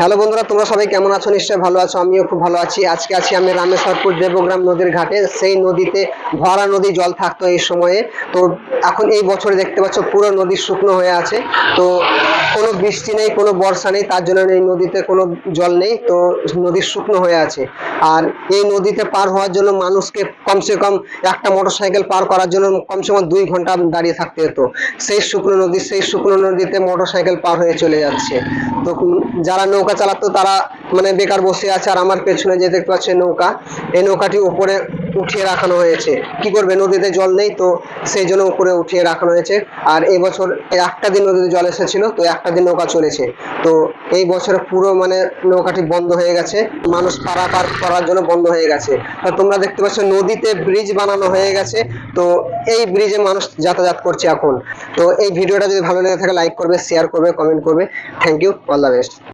Hello বন্ধুরা, তোমরা সবাই কেমন আছো? নিশ্চয়ই ভালো আছো, আমিও খুব ভালো আছি। আজকে আছি আমি রামেশ্বরপুর দেবগ্রাম নদীর ঘাটে। সেই নদীতে ভরা নদী জল থাকতো এই সময়ে। তো এখন এই বছরে দেখতে পাচ্ছ পুরো নদী শুকনো হয়ে আছে। তো কোনো বৃষ্টি নেই, কোনো বর্ষা নেই, তার জন্য এই নদীতে কোনো জল নেই। তো নদী শুকনো হয়ে আছে। আর এই নদীতে পার হওয়ার জন্য মানুষকে কমসে কম একটা মোটরসাইকেল পার করার জন্য কমসে কম 2 ঘন্টা দাঁড়িয়ে থাকতে হতো। সেই শুকনো নদীতে মোটরসাইকেল পার হয়ে চলে যাচ্ছে। তো যারা নৌকা চালাতো তারা মানে বেকার বসে আছে। আর আমার পেছনে যে দেখতে পাচ্ছে নৌকা, এই নৌকাটি উপরে উঠিয়ে রাখানো হয়েছে। কি করবে, নদীতে জল নেই, তো সেই জন্য উপরে উঠিয়ে রাখানো হয়েছে। আর এই বছর একটা দিন নদীতে জল এসেছিল, তো একটা দিন নৌকা চলেছে। তো এই বছরে পুরো মানে নৌকাটি বন্ধ হয়ে গেছে, মানুষ পারাপার করার জন্য বন্ধ হয়ে গেছে। আর তোমরা দেখতে পাচ্ছ নদীতে ব্রিজ বানানো হয়ে গেছে। তো এই ব্রিজে মানুষ যাতায়াত করছে এখন। তো এই ভিডিওটা যদি ভালো লেগে থাকে লাইক করবে, শেয়ার করবে, কমেন্ট করবে। Thank you, all the best.